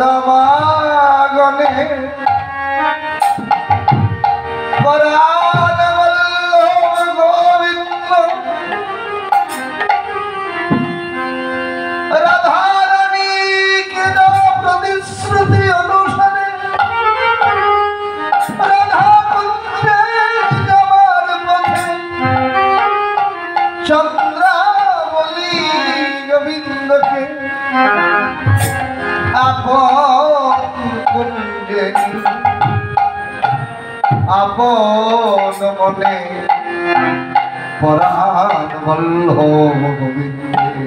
রমাগণে পরাণ বল্লভ গোবিন্দ রাধারানী কেন প্রতিশ্রুতি অনুসারে রাধা কুঞ্জে যাবার পথে চন্দ্রাবলী গোবিন্দকে আপন কুঞ্জে আপন মনে পরাণ বল্লভ গোবিন্দে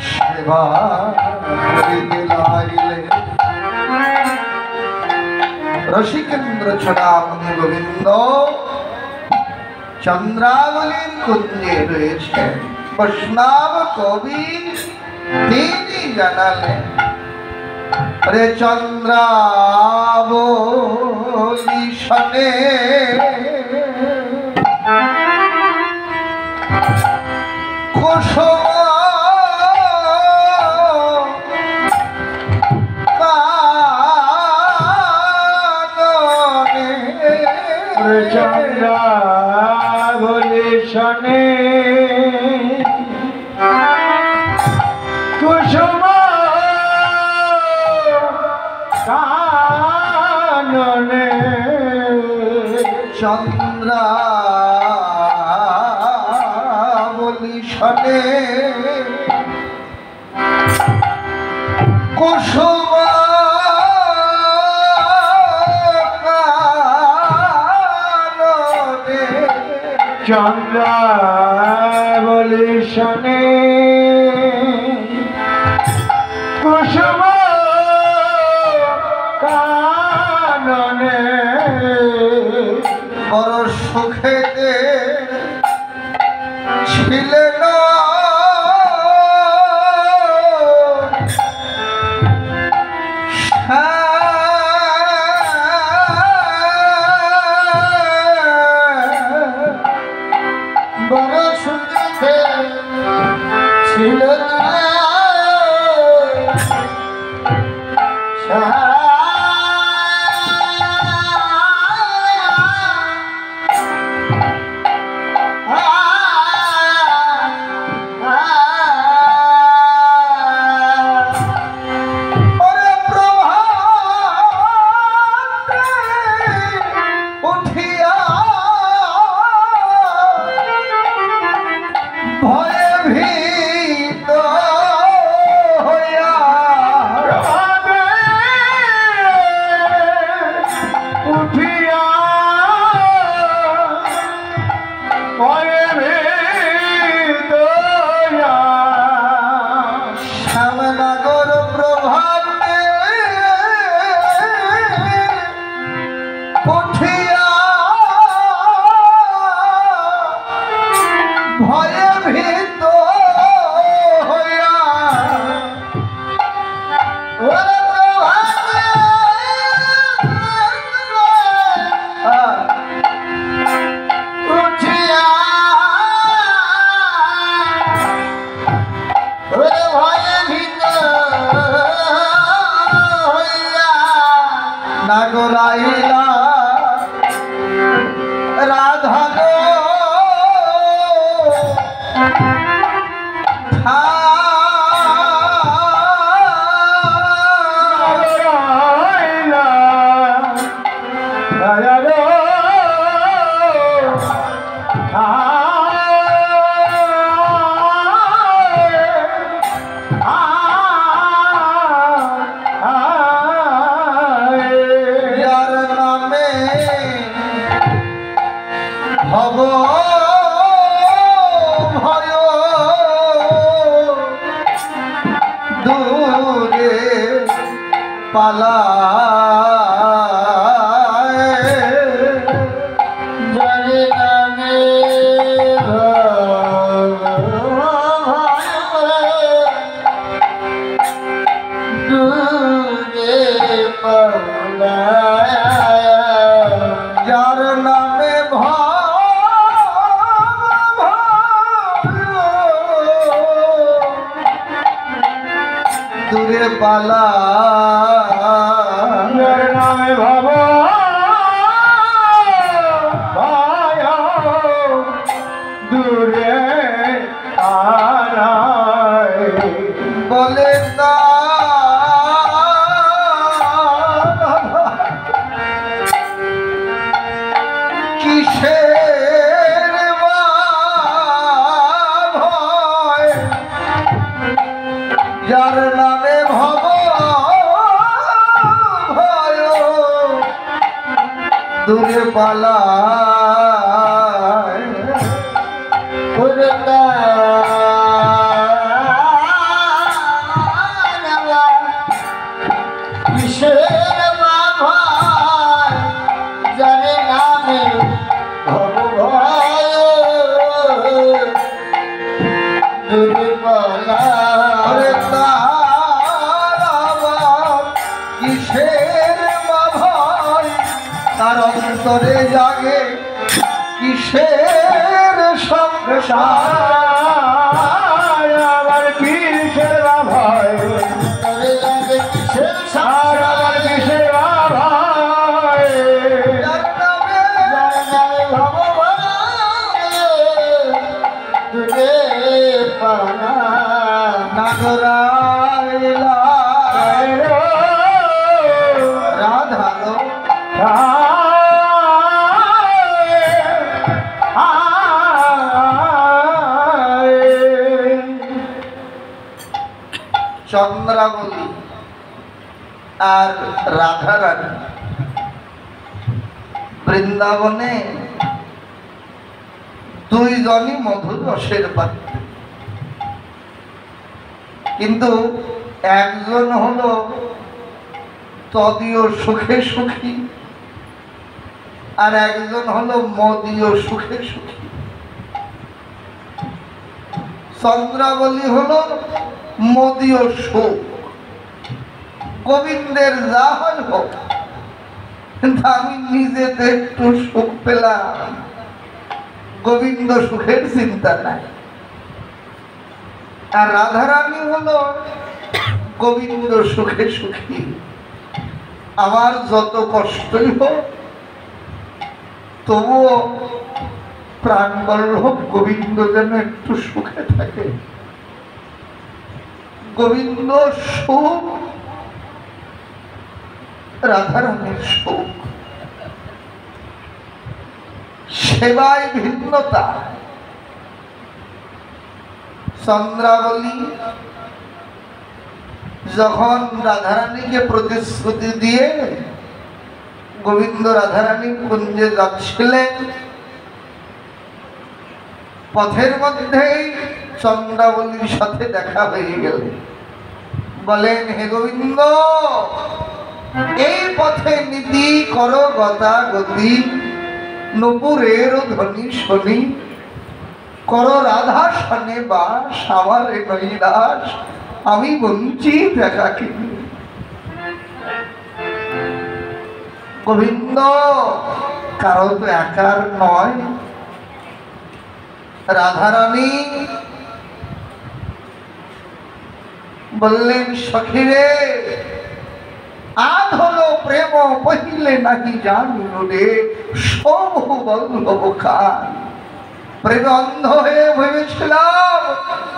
সেবা করিতে লাগিলে রসিকেন্দ্র ছড়ামণি গোবিন্দ চন্দ্রাবলীর কুঞ্জে রয়েছে। বৈষ্ণব কবি তিনি জানালেন রে চন্দ্রাবলী শনে কুসুম চন্দ্রাবলী শনে কুসুম কাননে চন্দ্রাবলী শনে কুসুম চন্দ্রাবলী শনে কুসুম কাননে বড় সুখেতে ছিলেন বড় সুখেতে ছিলেন নাগরাইলা রাধা গো নাগরাইলা রাধা গো ভব ভয় দূরে পালায় জয় নামে দূরে পালায় যার নামে দূরে পালা যার নামে ভব ভয় দূরে আনায় বলে না কিসের ভয় যার নামে ভব ভয় দূরে পালায় কিসের ভয় যার নামে ভব ভয় দূরে আরে পালায় তার আবার কিসের ভয় তার অন্তরে জাগে কিসের সংসার আবার কিসের ভয় আর আবার কিসের ভয় যার নামে নাগরাইলা রাধা গো চন্দ্রাবলী আর রাধারানী বৃন্দাবনে দুইজনই মধুর রসের পাত্র, কিন্তু একজন হলো তদীয় সুখে সুখী আর একজন হলো মদীয় সুখে সুখী। চন্দ্রাবলী হলো মদীয় সুখ, গোবিন্দের যা হয় হোক, কিন্তু আমি নিজেতে একটু সুখ পেলাম, গোবিন্দ সুখের চিন্তা নাই। আর রাধারানী হলো গোবিন্দ সুখে সুখী, আমার যত কষ্টই হোক তবুও প্রাণ বল্লভ গোবিন্দ যেন একটু সুখে থাকে। গোবিন্দ সুখ, রাধারানীর সুখ, সেবায় ভিন্নতা। চন্দ্রাবলী যখন রাধারানীকে প্রতিশ্রুতি দিয়ে গোবিন্দ রাধারানী কুঞ্জে যাচ্ছিলেন, পথের মধ্যেই চন্দ্রাবলীর সাথে দেখা হয়ে গেল। বলেন, হে গোবিন্দ, এই পথে নীতি কর গতাগতি, নূপুরের ধ্বনি শনি, কর রাধা শনে বাস, আমার নৈরাস, আমি বঞ্চিত একাকী। গোবিন্দ কারো তো একার নয়। রাধারানী বললেন, সখিরে আজ হলো প্রেম পহিলে নাকি জানিল রে, শোভু বল্লভ খান। প্রেমে অন্ধ হয়ে ভেবেছিলাম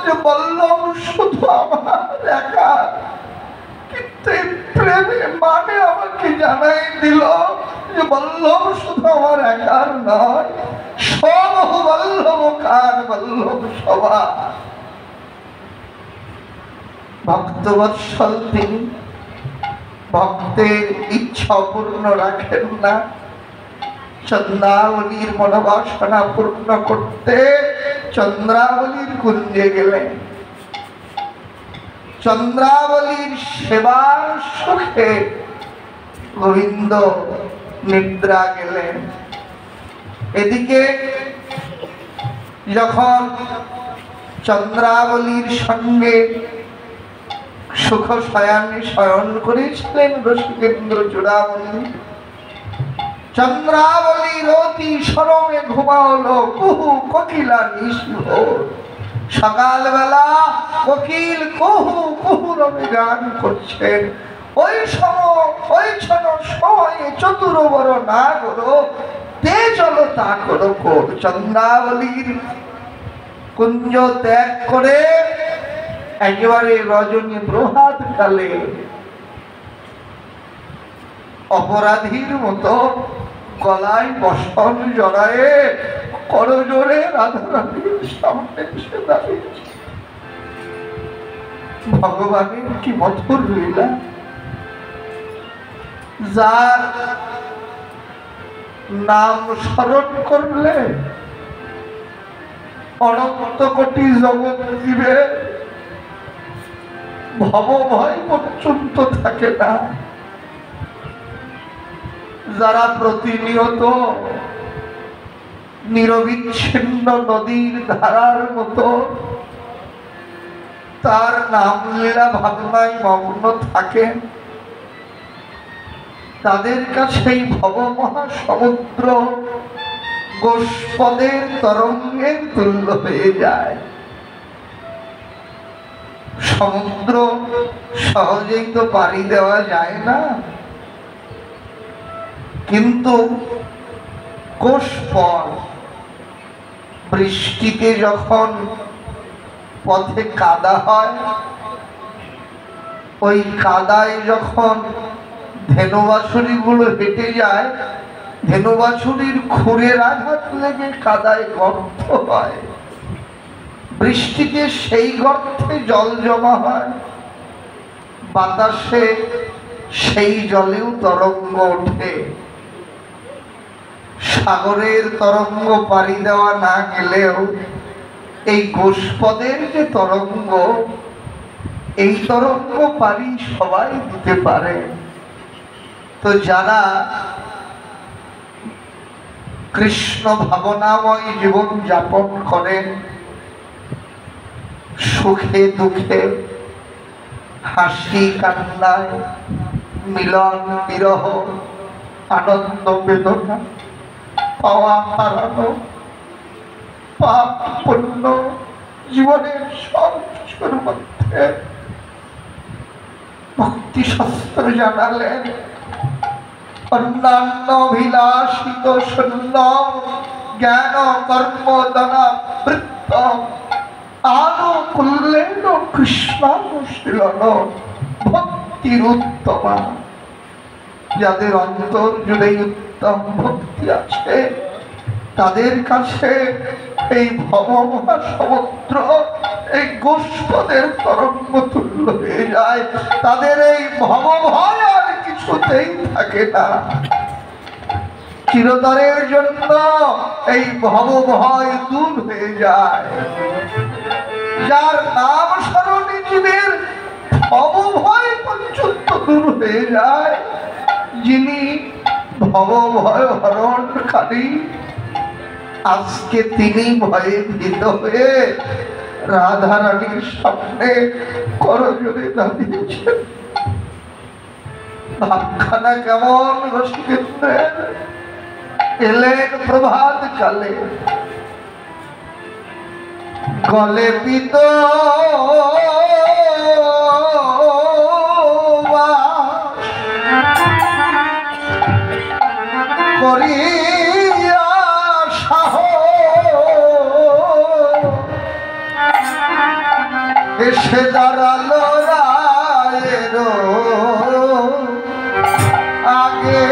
যে বল্লভ শুধু আমার একা, কিন্তু এই প্রেমে মানে আমাকে জানাই দিল যে বল্লভ শুধু আমার একার নয়, শোভু বল্লভ খান, বল্লভ সভা। ভক্তবৎসল তিনি, ভক্তের ইচ্ছা পূর্ণ রাখেন না। চন্দ্রাবলীর মনোবাসনা পূর্ণ করতে চন্দ্রাবলীর কুঞ্জে গেলেন। চন্দ্রাবলীর সেবার সুখে গোবিন্দ নিদ্রা গেলেন। এদিকে যখন চন্দ্রাবলীর সঙ্গে সুখ শয়ানে শয়ন করেছিলেন রসিকেন্দ্র চূড়ামণি, চন্দ্রাবলীর অতি সরমে ঘুমালো কুহু কোকিলা নিষ্ঠুর। সকালবেলা কোকিল কুহু কুহু রবে গান করছেন। ওই সময়ে চতুর বড় না করো তে চলো তা করো কোর চন্দ্রাবলীর কুঞ্জ ত্যাগ করে একেবারে রজনী প্রভাত কালে অপরাধীর মতো গলায় বসন জড়ায়ে করজোড়ে রাধারানীর সামনে এসে দাঁড়িয়েছে। ভগবানের কি মধুর লীলা! যার নাম স্মরণ করলে অনন্ত কোটি জগৎ জীবে ভব ভয় পর্যন্ত থাকে না। যারা প্রতিনিয়ত নিরবিচ্ছিন্ন নদীর ধারার মতো তার নাম লীলা ভাবনায় মগ্ন থাকে, তাদের কাছেই ভব মহাসমুদ্র গোষ্পদের তরঙ্গের তুল্য হয়ে যায়। সমুদ্র সহজেই তো পাড়ি দেওয়া যায় না, কিন্তু গোষ্পদ বৃষ্টিতে যখন পথে কাদা হয়, ওই কাদায় যখন ধেনু বাছুরি গুলো হেঁটে যায়, ধেনু বাছুরির খুরের আঘাত লেগে কাদায় গর্ত হয়, বৃষ্টিতে সেই গর্তে জল জমা হয়, বাতাসে সেই জলেও তরঙ্গ ওঠে। সাগরের তরঙ্গ পাড়ি দেওয়া না গেলেও এই গোষ্পদের যে তরঙ্গ, এই তরঙ্গ পাড়ি সবাই দিতে পারে। তো যারা কৃষ্ণ ভাবনাময় জীবন যাপন করেন, সুখে দুঃখে, হাসি কান্নায়, মিলন বিরহ, আনন্দ বেদনা, পাওয়া হারানো, পাপ পুণ্য, জীবনের সব কিছুর মধ্যে ভক্তি শাস্ত্র জানালেন অন্যান্য অভিলাষিত শূন্য জ্ঞান কর্ম দ্বারা বৃত্ত আনুকূল্যেন কৃষ্ণানুশীলন ভক্তির উত্তমা। যাদের অন্তর জুড়ে উত্তম ভক্তি আছে, তাদের কাছে এই ভব মহাসমুদ্র এই গোষ্পদের তরঙ্গ তুল্য হয়ে যায়। তাদের এই ভব ভয় আর কিছুতেই থাকে না। চিরতরের জন্য এই ভব ভয় দূর হয়ে যায়। যার নাম স্মরণে জীবের ভব ভয় পর্যন্ত দূর হয়ে যায়, যিনি ভব ভয় হরণকারী, আজকে তিনি ভয়ে ভীত হয়ে রাধারানীর সামনে করজোড়ে দাঁড়িয়েছেন। ভাবখানা কেমন রসিকেন্দ্রের! এলেন প্রভাত কালে, গলে পিত করিয়া সাহ এসে দাঁড়ালো রায়ের আগে।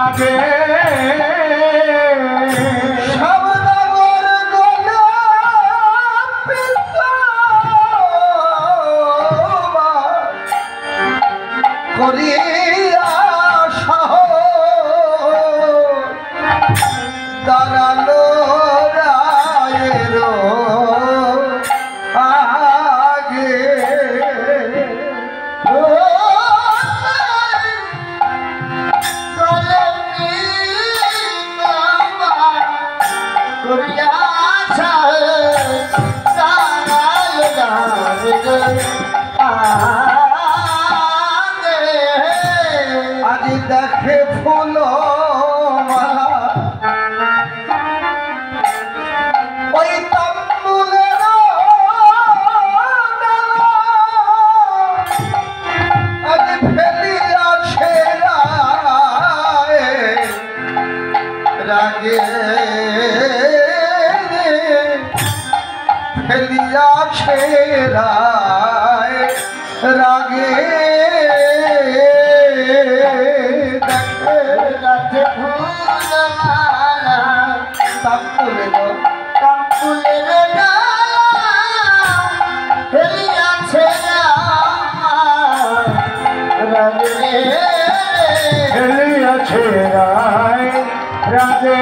আগে সবনগর ফেলিয়াছে রায় রাগে দেখে রাতে ফুলমালা তাকুলে কাকুলের ডালা ফেলিয়াছে রাগে ফেলিয়াছে রাগে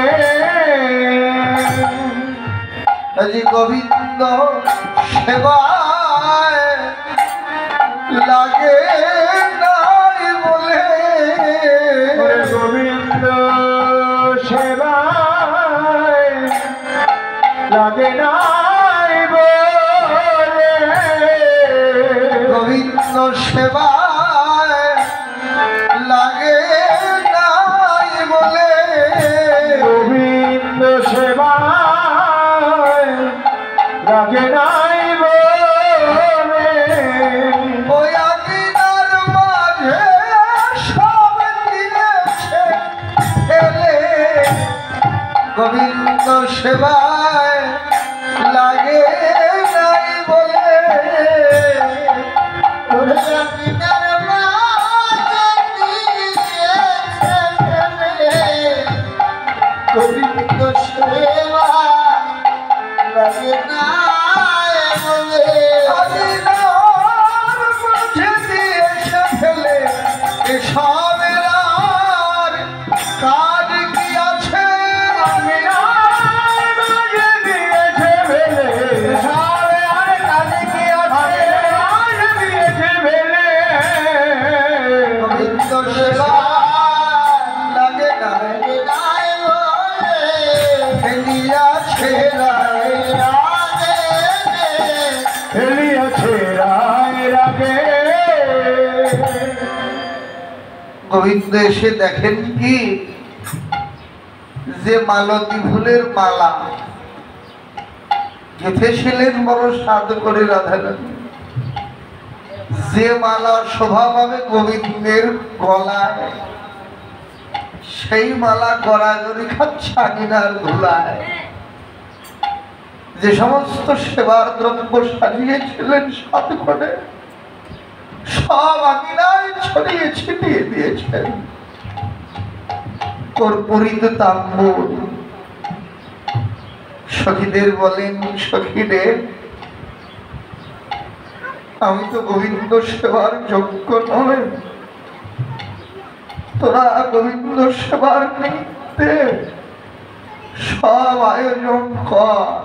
আজি গোবিন্দ সেবায় লাগে নাই বলে গোবিন্দ সেবায় লাগে নাই বলে গোবিন্দ সেবায় লাগে নাই বলে গোবিন্দ সেবায় লাগে নাই বলে ওই আমিনার মাঝে সব দিয়েছে ফেলে গোবিন্দ সেবায় লাগে নাই বলে ওরে আমিনার মাঝে দিয়েছে ফেলে গোবিন্দ সেবা লাগে নাই বলে আমিনার মাঝে দিয়েছে ফেলে এসবের আর কাজ কি আছে আমিনার মাঝে দিয়েছে ফেলে সবে আর কাজে কি আছে মাঝে দিয়েছে ফেলে গোবিন্দ সেবা লাগে নাই নাই বলে ফেলিয়াছে রায় ফেলিয়াছে রাগে গোবিন্দ এসে দেখেন কি যে মালতী ফুলের মালা গেঁথেছিলেন বড় সাধ করে রাধারানী, যে মালা শোভা পাবে গোবিন্দের গলায়, সেই মালা গড়াগড়ি খাচ্ছে আঙিনার ধুলায়। যে সমস্ত সেবার দ্রব্য সাজিয়েছিলেন সাধ করে সব আঙিনায় ছড়িয়ে ছিটিয়ে দিয়েছেন। কর্পূরিত তাম্বুল। সখীদের বলেন, সখীরে আমি তো গোবিন্দ সেবার যোগ্য নয়, তোরা গোবিন্দ সেবার নিমিত্তে সব আয়োজন কর।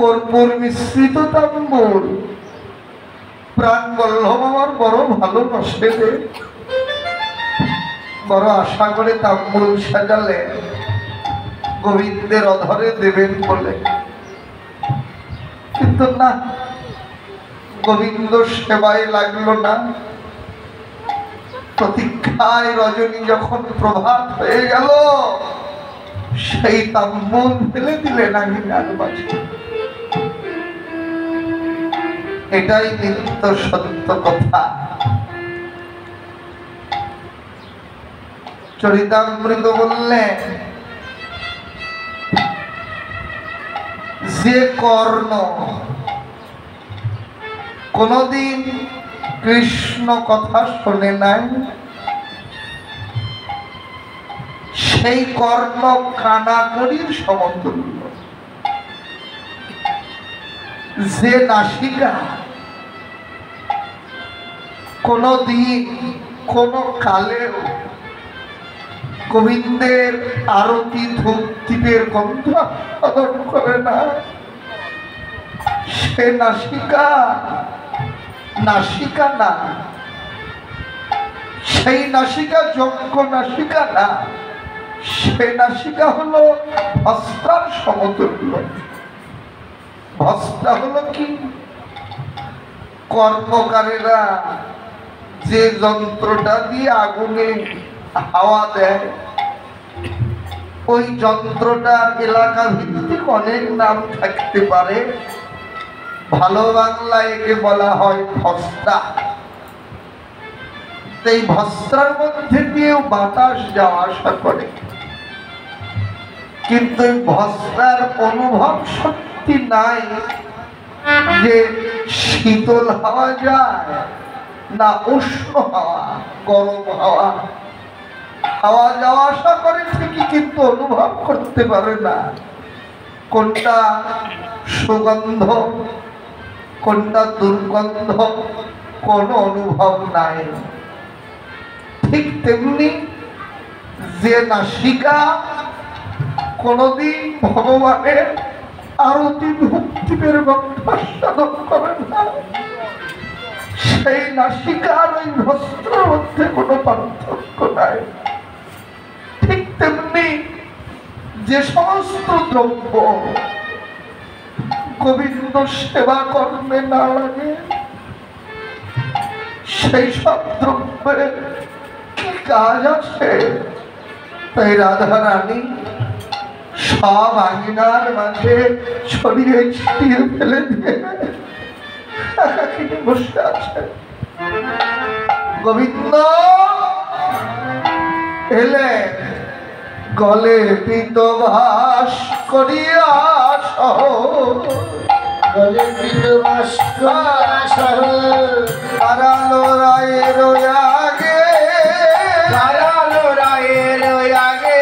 কর্পূর মিশ্রিত তাম্বুল প্রাণ বল্লভ আমার বড় ভালোবাসে রে, বড় আশা করে তাম্বুল সাজালে গোবিন্দের অধরে দেবেন বলে, কিন্তু না, গোবিন্দ সেবায় লাগলো না। প্রতীক্ষায় রজনী যখন প্রভাত হয়ে গেল, সেই তাম্বুল ফেলে দিলেন আঙিনার মাঝে। এটাই নিত্য সত্য কথা। চরিতামৃত বললেন, যে কর্ণ কোনদিন কৃষ্ণ কথা শোনে নাই, সেই কর্ণ কানাকড়ির সমতুল্য। যে নাসিকা কোনদিন কোন কালেও গোবিন্দের আরতি ধূপ দীপের গন্ধ আস্বাদন করে না, সে নাসিকা নাসিকা না, সেই নাসিকা যোগ্য নাসিকা না, সে নাসিকা হলো ভস্তার সমতুল্য। ভস্তা হলো কি? কর্মকারীরা যে যন্ত্রটা দিয়ে আগুনে হাওয়া দেয়, ওই যন্ত্রটা এলাকা ভিত্তিক অনেক নাম থাকতে পারে। ভালো বাংলায় একে বলা হয় ভস্তা। এই ভস্তার মধ্যে দিয়েও বাতাস যাওয়া আসা করে, কিন্তু এই ভস্তার অনুভব সত্য শক্তি নাই যে শীতল হাওয়া যায় না উষ্ণ হাওয়া, গরম হাওয়া। হাওয়া যাওয়া আসা করে ঠিকই, কিন্তু অনুভব করতে পারে না কোনটা সুগন্ধ কোনটা দুর্গন্ধ, কোনো অনুভব নাই। ঠিক তেমনি যে নাসিকা কোনদিন ভগবানের আরতি ভক্তির গন্ধাস্বাদন করে না, সেই নাসিকার ওই বস্ত্রের মধ্যে কোনো পার্থক্য নাই। ঠিক তেমনি যে সমস্ত দ্রব্য গোবিন্দ সেবা কর্মে না লাগে, সেই সব দ্রব্যের কি কাজ আছে? তাই রাধা রানী সব আঙিনার মাঝে ছড়িয়ে ছিটিয়ে ফেলে দিয়ে একাকিনী বসে আছে। গোবিন্দ এলে গলে পীতবাস করিয়া গলে পীতবাস হারালো রায়ের আগে, হারালো রায়ের আগে,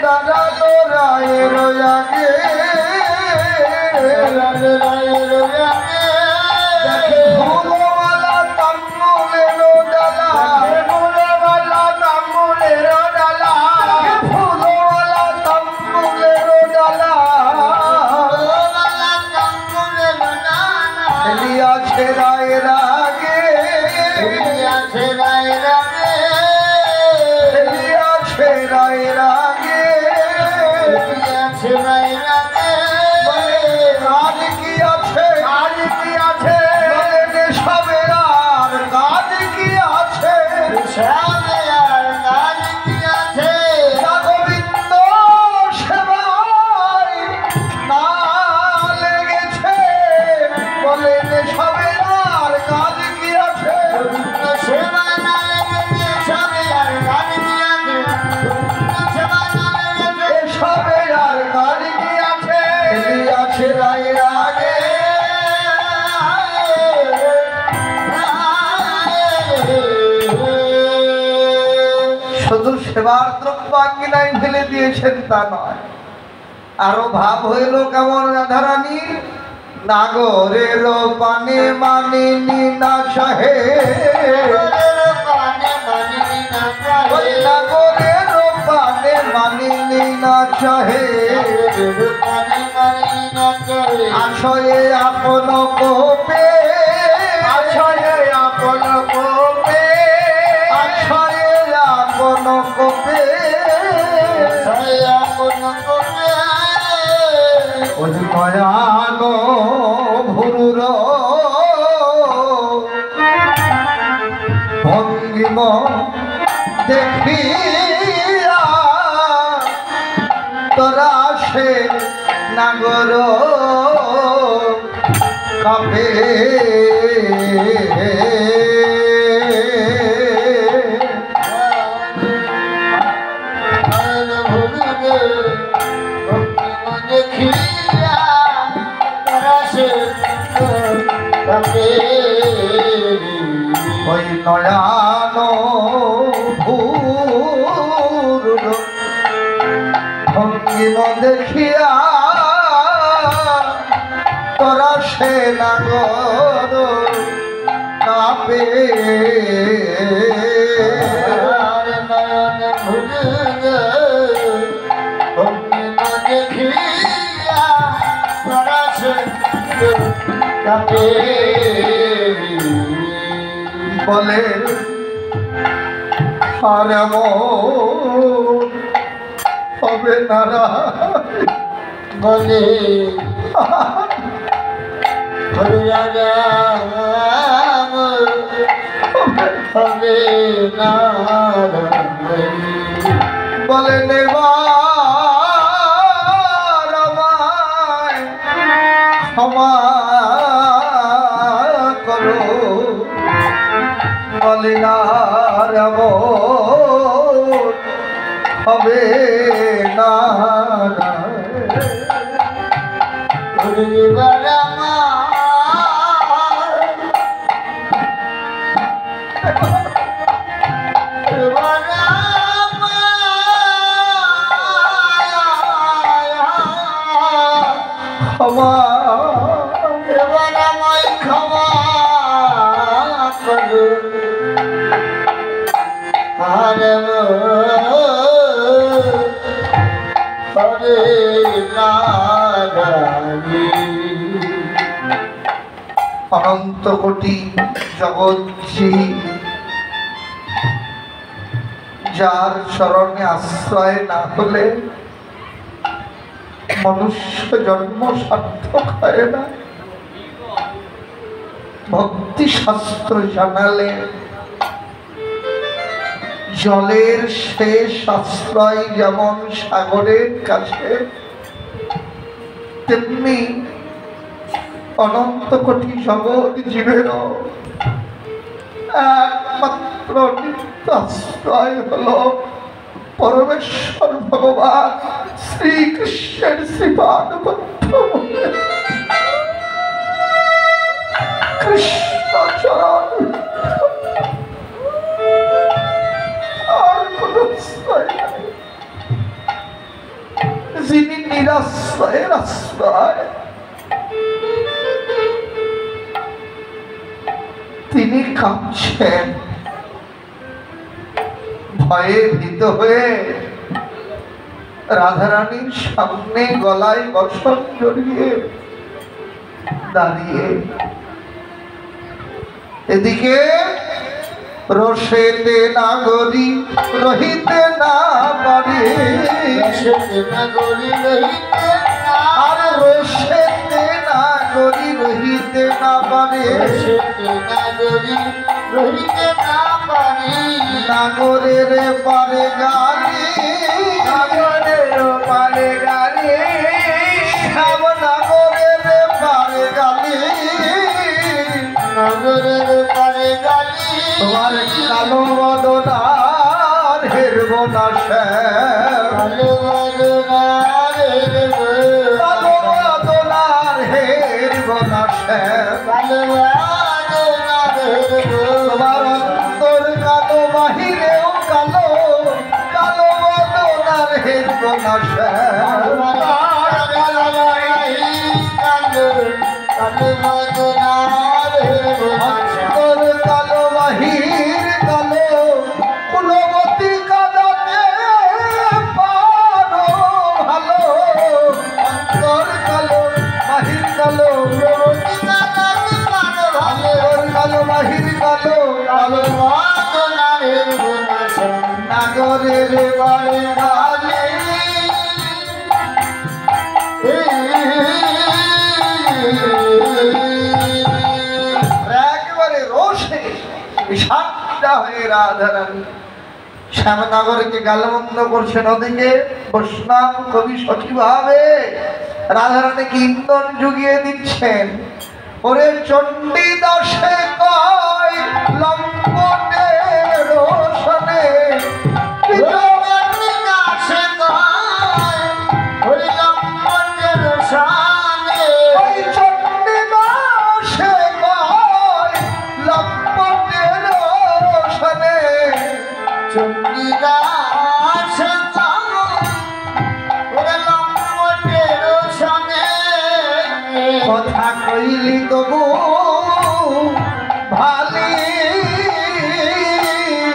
দাঁড়ালো রায়ের আগে, হারালো রায়ের আগে। দেখে ফুলওয়ালা তাম্বুলের ডালা, ফুলওয়ালা তাম্বুলের ডালা, ফুলওয়ালা তাম্বুলের ডালা, ফুলওয়ালা তাম্বুলের ডালা, খেলিয়াছে রায়ের আগে, খেলিয়াছে রায়ের আগে, খেলিয়াছে রায়ের আগে। খেলিয়াছে রায়ের আগে। কাজ কি আছে, আর কি আছে? বলেন সবে আর কাজ কি আছে? সামনে আর কাজ কি আছে? না গোবিন্দ সেবায় না লেগেছে, বলেন সবে আর কাজ কি আছে? সেবা না লেগেছে, সবে আর কাজ কি আছে? সেবা না লেগেছে, সবে আর কাজ কি আছে? খেলিয়াছে রায়ের আগে, শুধু সেবার দ্রব্য আঙ্গিনায় ফেলে দিয়েছেন তা নয়, আরো ভাব হইল কেমন রাধারানী? নাগরের পানে মানিনি না চাহে, পানে মানিনি না ওই চাহে, নাগরের পানে মানিনি না চাহে, পানে মানিনি না চাহে। আশয়ে আপন কোপে, আছয়ে আপন কোপে, আশয়ে আপন কোপে, আছয়ে আপন কোপে, ওই নয়ান ভুরুর ভঙ্গিম দেখিয়া তোরা সে নাগর কাপে। ওই নয়ান ভুরুর ভঙ্গিম দেখিয়া তোরা সে নাগর কাপে। বলে আর হবে নারা, বলে হবে না, বলে নেবার আমায় ক্ষমা করো, বলে না হবে না। এবার আমার এবার ক্ষমা এবার আমায় ক্ষমা করো হরে হরে নারায়ণ অনন্ত কোটি জগৎজী যার চরণে আশ্রয় না হলে মনুষ্য জন্ম সার্থক হয় না। ভক্তি শাস্ত্র জানালে জলের শেষ আশ্রয় যেমন সাগরের কাছে, তেমনি অনন্ত কোটি জগৎ জীবেরও একমাত্র নিত্য আশ্রয় হল পরমেশ্বর ভগবান শ্রীকৃষ্ণের শ্রীপাদ পদ্ম। কৃষ্ণ চরণ আর কোন আশ্রয় নাই। যিনি নিরাশ্রয়ের আশ্রয়, তিনি কাঁদছেন ভয়ে ভীত হয়ে রাধারানীর সামনে গলায় বসন জড়িয়ে দাঁড়িয়ে। এদিকে রোষেতে নাগরী রহিতে না পারে, আর রোষেতে নাগরী রহিতে না পারে, নাগরের পারে গালি, নাগরের পারে গালি, সব নাগরের পারে গালি, নগরের পারে গালি তোমার কালো বদনার হেরব না শ্যাম, কালো বদনার হেরব, কালো বদনার হেরব না শ্যাম, কালো বদনার হেরব, তোমার অন্তর কালো বাহিরেও কালো, কালো বদনার হেরব না শ্যাম, কালো বদনার হেরব, অন্তর কালো বাহির কালো, কুলবতী কাদাতে পারো ভালো, অন্তর কালো বাহির কালো, অন্তর কালো বাহির কালো, কালো বদনার হেরব না শ্যাম, নাগরের বারে গালে, একেবারে রোষে বিষাক্তা হয়ে রাধারানী শ্যামনগরকে গালমন্দ করছেন। ওদিকে বৈষ্ণব কবি সখী ভাবে রাধারানীকে ইন্ধন জুগিয়ে দিচ্ছেন। ওরে চণ্ডী দাসে কয় লম্বনের রোশনে, ওই চণ্ডী দাসে কয় লম্বনের রোশনে, কথা কইলি তবু ভালি,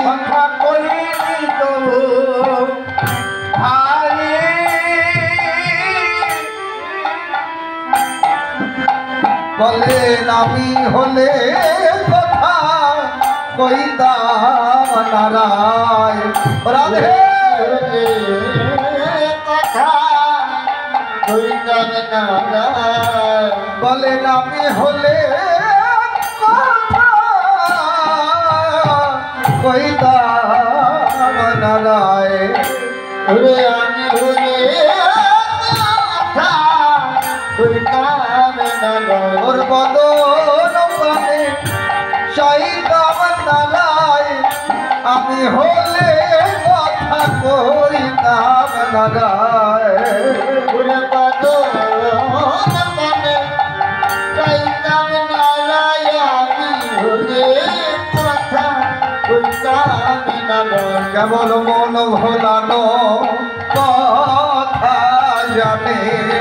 কথা কইলি তবু ভালি, বলেন আমি হলে কথা কইতাম নারায় রাধে, বলেন আমি হলে কথা কইতাম নারায়, আমি হলে ওর বদন পানে চাইতাম নারায়, আমি হলে কথা কইতাম নারায়, কেবল মন ভোলানো কথা জানে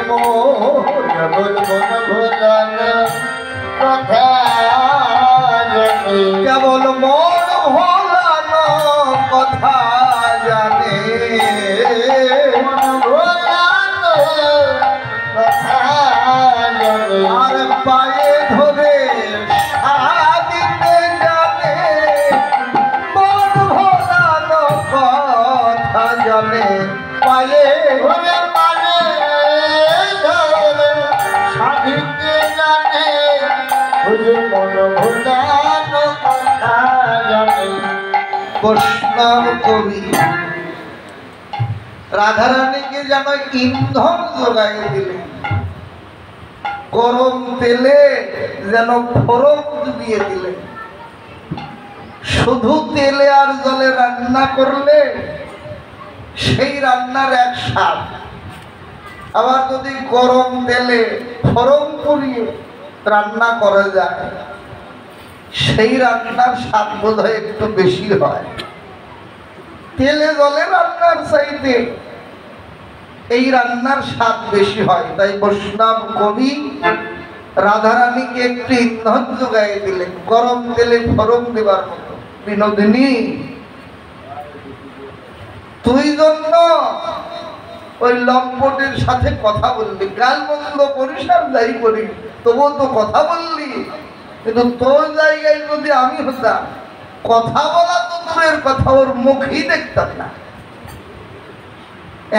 মোর, কেবল মন ভোলানো কথা জানে, কেবল মন ভোলানো কথা জানে, মন ভোলানো কথা জানে, আর পায়ে ধরে সাদিতে জানে, মন ভোলানো কথা জানে, পায়ে ওরে মানে ধরে সাধিতে জানে, ওরে মন ভোলানো কথা জানে। বৈষ্ণব কবি রাধারানীকে যেন ইন্ধন যোগাই দিলেন, গরম তেলে যেন ফোড়ন দিয়ে দিলেন। শুধু তেলে আর জলে রান্না করলে সেই রান্নার এক স্বাদ, আবার যদি গরম তেলে ফোড়ন পুড়িয়ে রান্না করা যায় সেই রান্নার স্বাদ বোধ হয় একটু বেশি হয়। তেলে জলে রান্নার চাইতে এই রান্নার স্বাদ বেশি হয়। তাই বৈষ্ণব কবি রাধারানীকে একটু ইন্ধন যোগাই দিলেন, গরম তেলে ফোড়ন দেবার মতো। বিনোদিনী, তুই জন্য ওই লম্পটের সাথে কথা বললি, গাল মন্দ করিস আর যাই করি, তবুও তো কথা বললি। কিন্তু তোর জায়গায় যদি আমি হতাম, কথা বলা তো দূরের কথা, ওর মুখই দেখতাম না।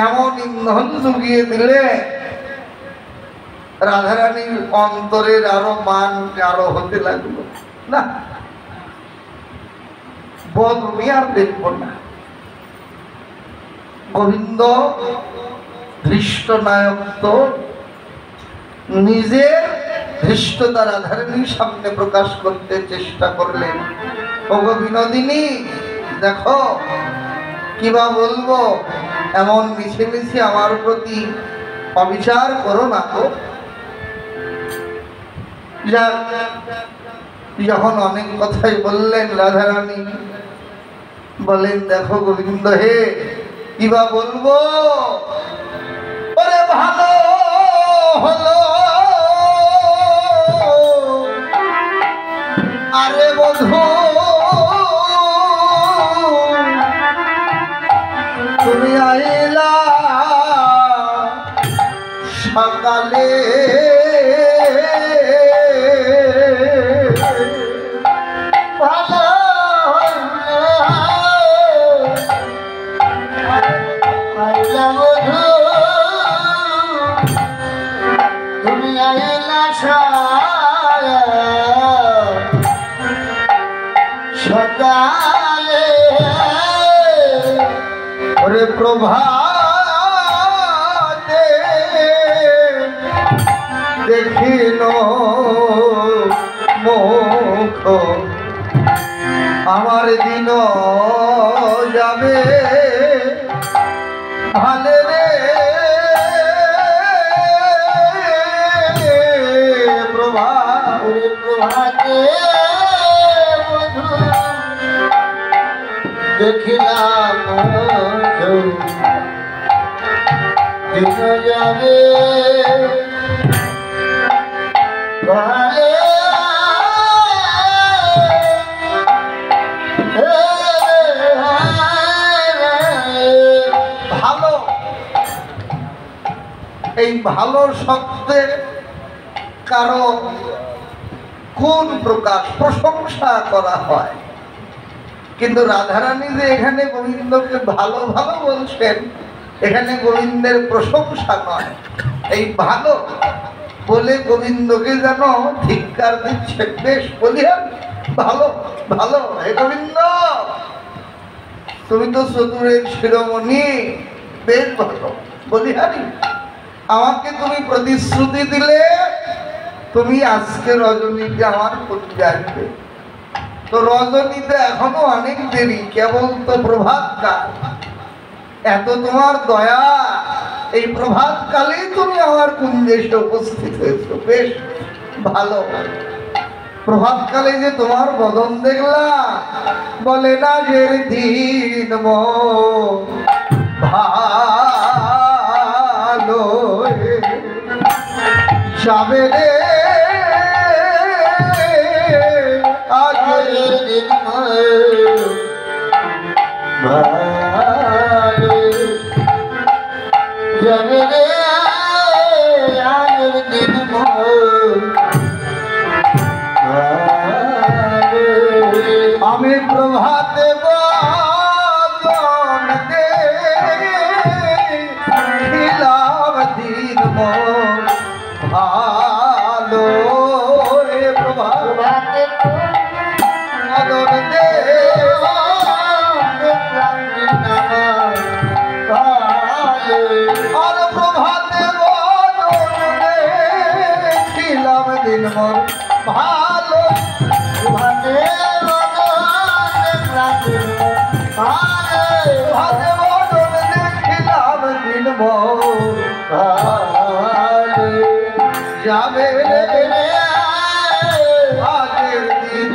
এমন ইন্ধন জুগিয়ে দিলে রাধারানীর অন্তরের আরো মান আরো হতে লাগলো। না, বদমি আর দেখব না। গোবিন্দ ধৃষ্ট নায়ক তো নিজের ধৃষ্টতা রাধারানীর সামনে প্রকাশ করতে চেষ্টা করলেন। ওগো বিনোদিনী, দেখো কিবা বলবো, এমন মিছে মিছে আমার প্রতি অবিচার করো না গো। যখন অনেক কথাই বললেন রাধারানী বলেন, দেখো গোবিন্দ হে, কিবা বলবো, ওরে ভালো হলো আরে বধূ, তুমি আইলা সকালে, ভালো আইলা বধূ, তুমি আইলা সকালে, ওরে প্রভাতে দেখিল মুখ, আমার দিন যাবে ভালে রে প্রভা, ওরে প্রভাতে বধূ দেখিলাম দিন যাবে ভালে, ভালো, এই ভালো শব্দের কারো কোন প্রকার প্রশংসা করা হয়, কিন্তু রাধারানী যে এখানে গোবিন্দকে ভালো ভালো বলছেন, এখানে গোবিন্দের প্রশংসা নয়, এই ভালো বলে গোবিন্দকে যেন ধিক্কার দিচ্ছে। বেশ বলিয়া ভালো ভালো, হে গোবিন্দ, তুমি তো চতুরের শিরোমণি, বেশ ভালো। বলিহারি, আমাকে তুমি প্রতিশ্রুতি দিলে তুমি আজকে রজনীতে আমার পূজা আসবে, তো রজনীতে এখনো অনেক দেরি, কেবল তো প্রভাত কাল, এত তোমার দয়া, এই প্রভাত কালেই তুমি আমার কুঞ্জে এসে উপস্থিত হয়েছো, বেশ ভালো। প্রভাতকালে যে তোমার বদন দেখলাম, বলে না যে দিন ভালো যাবে রে আগের দিন ভালো যাবে রে আগের দিন আমি প্রভাতে বদন দেখিলাম দিন ভালো রে প্রভাতে বদন দেখলাম দিন ভালো আর প্রভাতে বদন দেখিলাম দিন ভালো প্রভাতে ভাতে বদন দেখিলাম দিন যাবে রে আগের দিন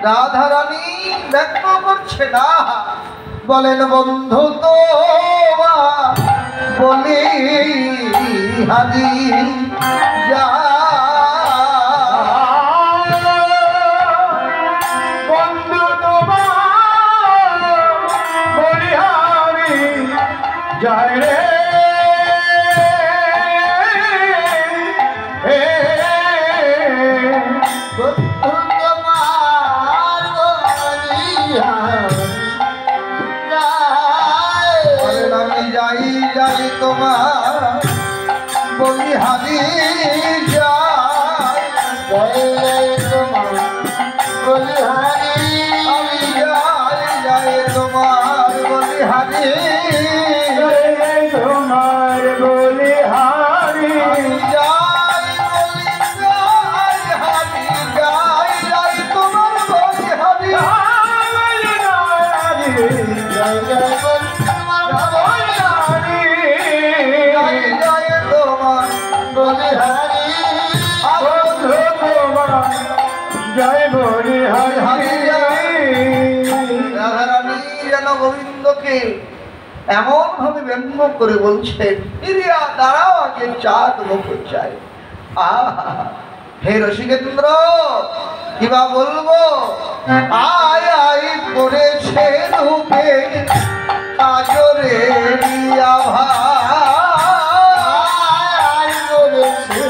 রাধারানী ব্যক্ত করছে না, বলেন বন্ধু তো বলি হাজি যা যায় রে আমি যাই যাই তোমার বলি হাজি যাই তোমার বলি হাজি আমি যাই যাই তোমার বলি হাজি তোমার বলি হারি যাই বলি যাই হাজি যাই যাই তোমার বলি হাজি যাই যাই জয় বলি হরি রাধারানী যেন গোবিন্দকে এমন ভাবে ব্যঙ্গ করে বলছেন, প্রিয়া দাঁড়াও আগে চাঁদ মুখ চাই। হে রসিকেন্দ্র কিবা বলবো, আয় আয় করেছে রূপে কাজরে আভা করেছে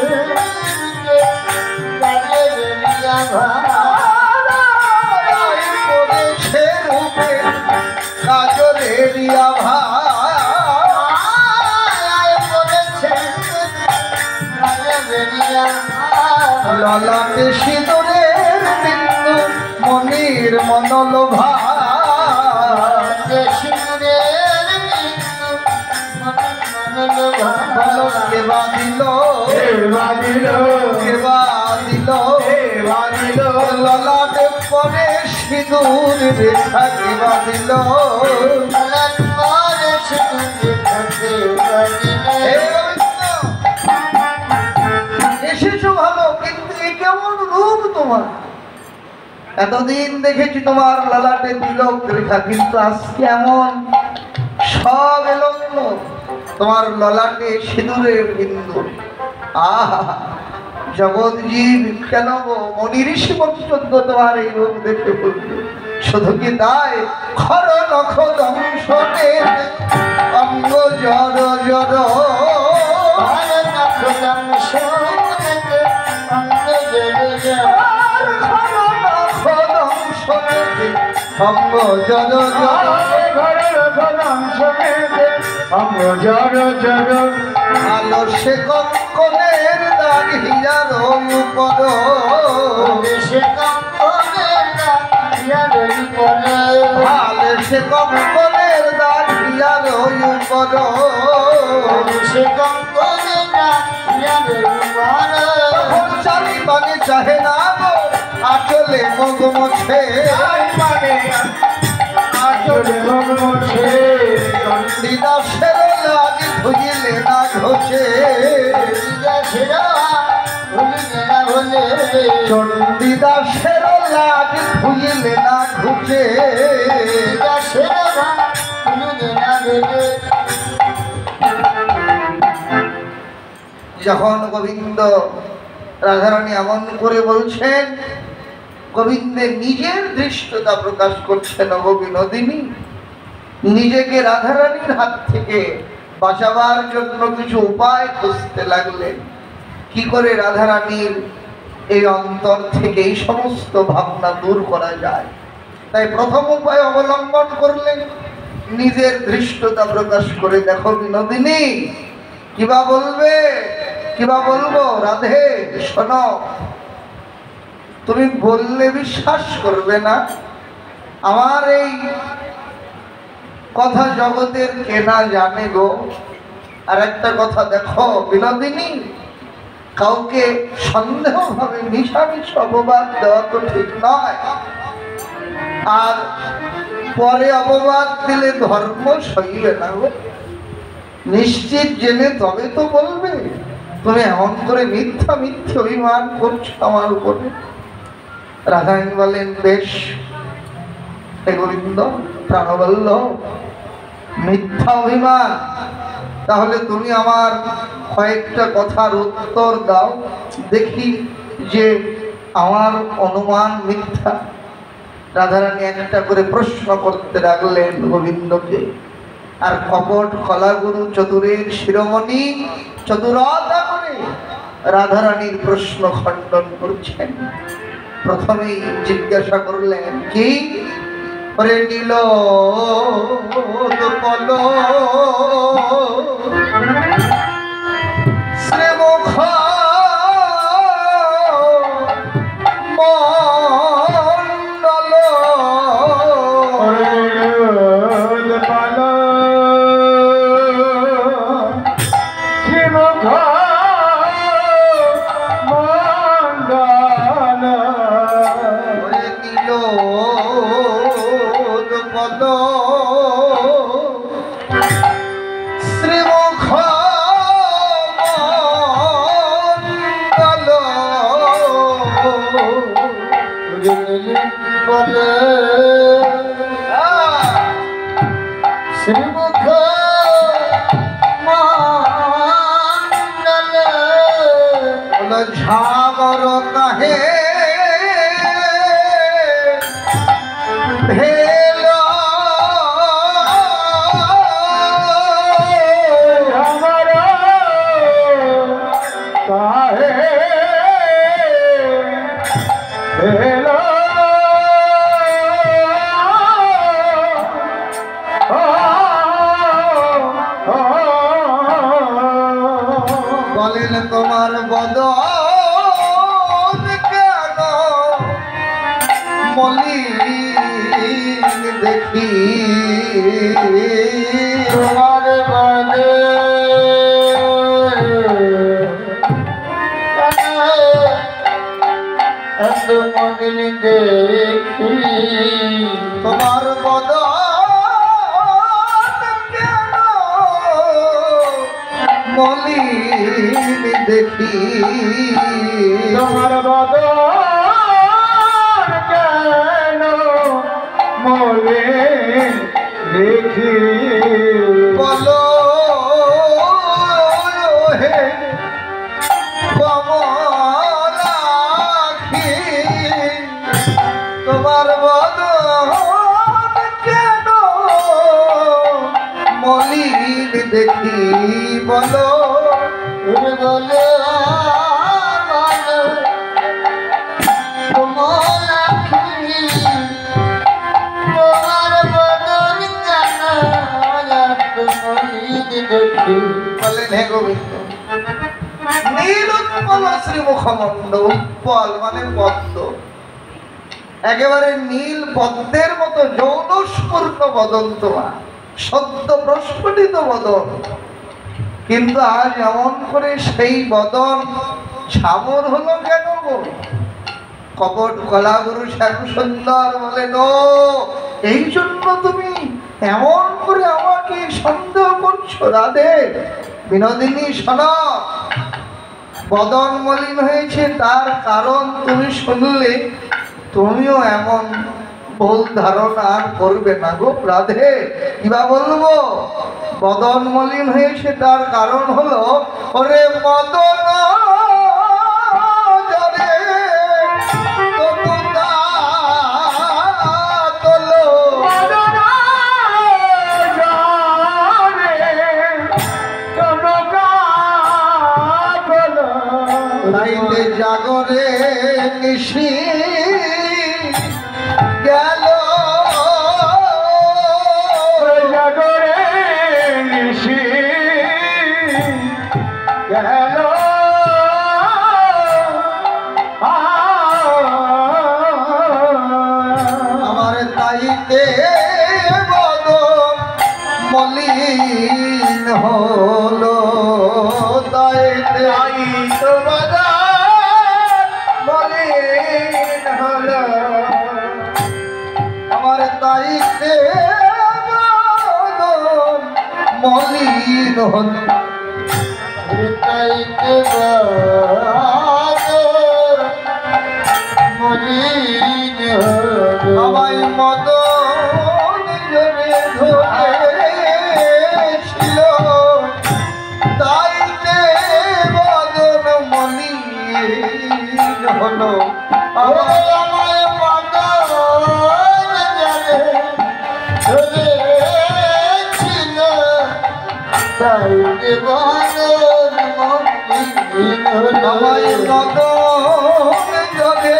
রূপে কাজরে আভা ললাটে সিঁদুরের বিন্দু মনির মনোলোভা কেবা দিল ললাটে পরে সিঁদুর রেখা কেবা দিল এসেছো ভালো, কিন্তু এ কেমন রূপ তোমার? এতদিন দেখেছি তোমার ললাটে তিলক রেখা, কিন্তু আজকে এমন সব এলোমেল, তোমার ললাটে সিঁদুরের বিন্দু। আহা জগৎ জীব কেন মনি ঋষি পর্যন্ত তোমার এই রূপ দেখতে বলবে। শুধু কি তাই, খর নখ দংশনে অঙ্গ জর জর অঙ্গ জর জর আলো সে কঙ্কনের দাগিয়ার উপর আলো সে কঙ্কনের দাগিয়ার উপর চালি মানে চাহে না আচলে মগ মোছে চন্ডিদাসের লাগি ধুইলে না ঘষে চণ্ডীদাসের লাজ ধুইলে না ঘুচে যখন গোবিন্দ রাধারানী এমন করে বলছেন, গোবিন্দের নিজের ধৃষ্টতা প্রকাশ করছেন বিনোদিনী, নিজেকে রাধারানীর হাত থেকে বাঁচাবার জন্য কিছু উপায় খুঁজতে লাগলেন। কি করে রাধারানীর এই অন্তর থেকে এই সমস্ত ভাবনা দূর করা যায়। তাই প্রথম উপায় অবলম্বন করলেন, নিজের ধৃষ্টতা প্রকাশ করে, দেখো বিনোদিনী, কিবা বলবে, কিবা বলবো, রাধে শোনো, তুমি বললে বিশ্বাস করবে না, আমার এই কথা জগতের কেনা জানে গো। আর একটা কথা দেখো বিনোদিনী, কাউকে সন্দেহ ভাবে মিশামিশি অপবাদ দেওয়া তো ঠিক নয়, আর পরে অপবাদ দিলে ধর্ম সইবে না গো। নিশ্চিত জেনে তবে তো বলবে। তুমি এমন করে মিথ্যা মিথ্যে অভিমান করছো আমার উপরে। রাধারানী বলেন, বেশ হে গোবিন্দ প্রাণবল্লভ, মিথ্যা অভিমান, তাহলে তুমি আমার কয়েকটা কথার উত্তর দাও, দেখি যে আমার অনুমান মিথ্যা। রাধারানী একটা করে প্রশ্ন করতে লাগলেন গোবিন্দকে, আর কপট কলাগুরু চতুরের শিরোমণি চতুরতা করে রাধারানীর প্রশ্ন খণ্ডন করছেন। প্রথমেই জিজ্ঞাসা করলেন, কি করে নীল শ্রীমুখ মণ্ডল শ্রীমুখ মণ্ডল নীল পদ শ্রীমুখ মণ্ডল বলে শ্রীমুখ মণ্ডল বলে ঝাগর কাহে বলেন তোমার বদন কেন মলিন দেখি, তোমার বদন মলিন দেখি, তোমার বদন কেন মলিন দেখি, তোমার বদন কেন মলিন দেখি, বলো হে কমলাক্ষী, তোমার বদন কেন মলিন দেখি, বলো বলো কমলাক্ষী, তোমার বদন কেন মলিন দেখি। বলেন হে গোবিন্দ, নীল উৎপল শ্রীমুখমণ্ড, উৎপল মানে পদ্ম, একেবারে নীল পদ্মের মতো যৌনস্ফূর্ণ বদন তোমার, সদ্য প্রস্ফুটিত বদন, কিন্তু আজ এমন করে সেই বদন ছামর হলো কেন গো? কপট কলাগুরু শ্যাম সুন্দর বলেন, ও এই জন্য তুমি এমন করে আমাকে সন্দেহ করছো রাধে? বিনোদিনী শোনো, বদন মলিন হয়েছে তার কারণ তুমি শুনলে তুমিও এমন ভুল ধারণা আর করবে না গো রাধে। কিবা বলবো? বদন মলিন হয়েছে তার কারণ হলো, ওরে মদন জরে তবুতা তোলো, রাইতে জাগরে নিশি গেল, জাগরে নিশি গেল, আমার তাইতে বদন মলিন হলো, তাইতে তো মলিন হলো, আমার তাইতে বদন মলিন হলো, তাইতে মলিন হলো, আমায় মদন জরে ধরেছিল, তাইতে বদন মলিন হলো, আমায় আমায় মদন জরে ধরেছিল, তাইতে বদন মলিন হলো, আমায় মদন জরে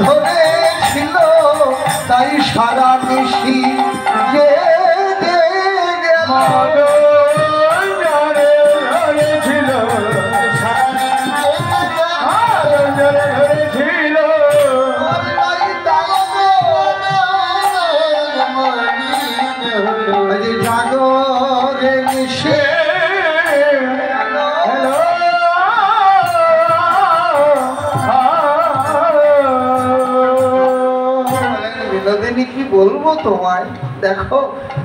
ধরেছিল, তাই সারা নিশি জেগে গেল, আজ জাগরে নিশি বিনোদিনী কি বলবো তোমায়? দেখো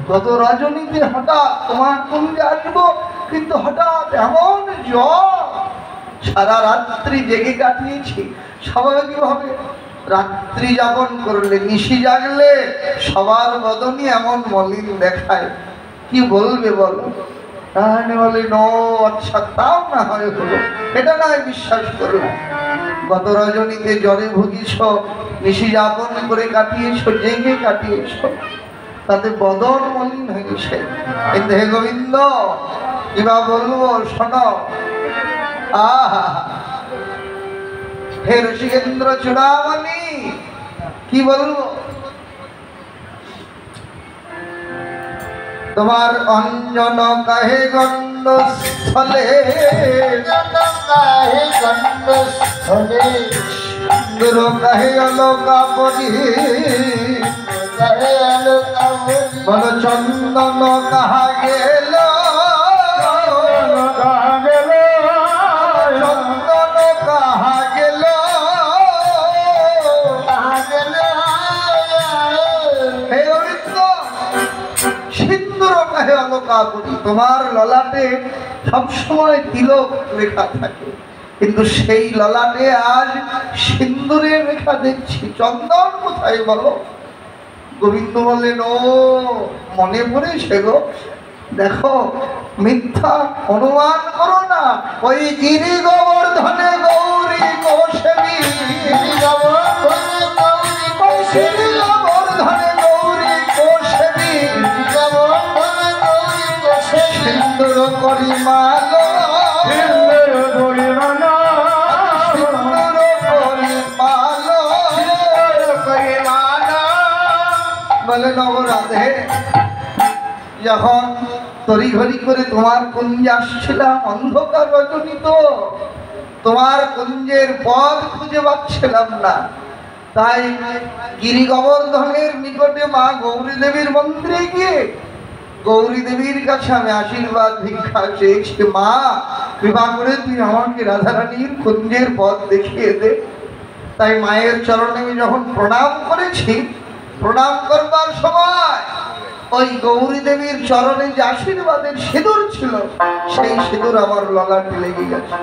গত রজনীতে হঠাৎ তোমার কুঞ্জে আসবো, কিন্তু হঠাৎ এমন জ্বর, সারা রাত্রি জেগে কাটিয়েছি। স্বাভাবিকভাবে রাত্রি যাপন করলে, নিশি জাগলে সবার বদনই এমন মলিন দেখায়, কি বলবে বলো? তাহলে বলে নো, আচ্ছা তাও না হয় হলো, এটা না হয় বিশ্বাস করবে। গত রজনীতে জ্বরে ভুগিস, নিশি যাপন করে কাটিয়েছ, জেগে কাটিয়েছ, তাতে বদন মলিন হয়েছে। কিন্তু হে গোবিন্দ, কিবা বলবো শোনো, আহা হে ঋষিকেন্দ্র চূড়ামণি, কি বলবো? তোমার অঞ্জন কাহে গণ্ড স্থলে, সুন্দর কাহে অলোকা পরি, বল চন্দন কাহা গেল, চন্দন কাহা গেল, হে গোবিন্দ সিন্দুর কাহে অলোকা পরি, তোমার ললাটে সবসময় তিলক লেখা থাকে, কিন্তু সেই ললাটে আজ সিন্দুরের রেখা দেখছি, চন্দন কোথায় বলো? গোবিন্দ বললেন, ও মনে পড়েছে গো, দেখো মিথ্যা অনুমান করো না, ওই গিরি গোবর্ধনে গৌরী গোস্বামী, গোবর্ধনে গৌরী গোস্বামী, সিন্দুর করিমাল, সিন্দুর করিমাল, বলে নবরাধে, যখন তড়িঘড়ি করে তোমার কুঞ্জে আসছিলাম, অন্ধকার রজনী তো, তোমার কুঞ্জের পথ খুঁজে পাচ্ছিলাম না, তাই গিরি গোবর্ধনের নিকটে মা গৌরী দেবীর মন্দিরে গিয়ে গৌরী দেবীর কাছে আমি আশীর্বাদ ভিক্ষা চেয়েছি, মা কৃপা করে তুই আমাকে রাধারানীর কুঞ্জের পথ দেখিয়ে দে। তাই মায়ের চরণে আমি যখন প্রণাম করেছি, প্রণাম করবার সময় ওই গৌরী দেবীর চরণে যে আশীর্বাদের সিঁদুর ছিল সেই সিঁদুর আমার ললাটে লেগে গেছে।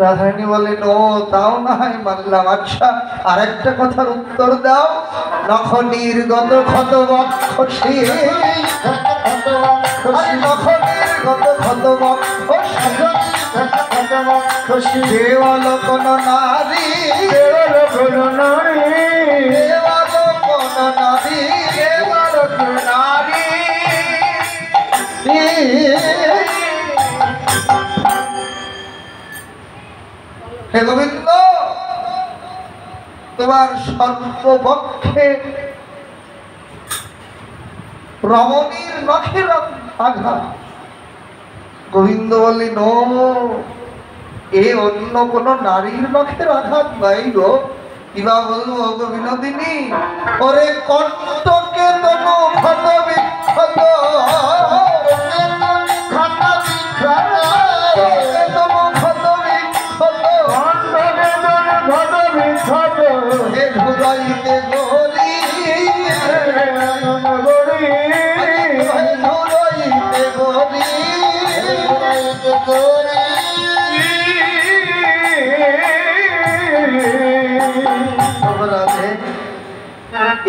রাধারানী বলেন, ও তাও না হয় মানলাম, আচ্ছা আর একটা কথার উত্তর দাও। নখ নির্গত ক্ষত বক্ষসী, নখ নির্গত ক্ষত বক্ষসী, দেওয়াল কোন নারী, দেওয়াল কোন নারী, দেওয়াল কোন নারী, দেওয়াল কোন নারী। হে গোবিন্দ, তোমার সর্বপক্ষে রমণীর নখের আঘাত। গোবিন্দ বললেন, ও এ অন্য কোন নারীর নখের আঘাত নাই গো। কিবা বলবো গো বিনোদিনী, ওরে কণ্ঠকে তনু ক্ষত বিক্ষত, ধুলাইতে গরি, ধুলাইতে গরি,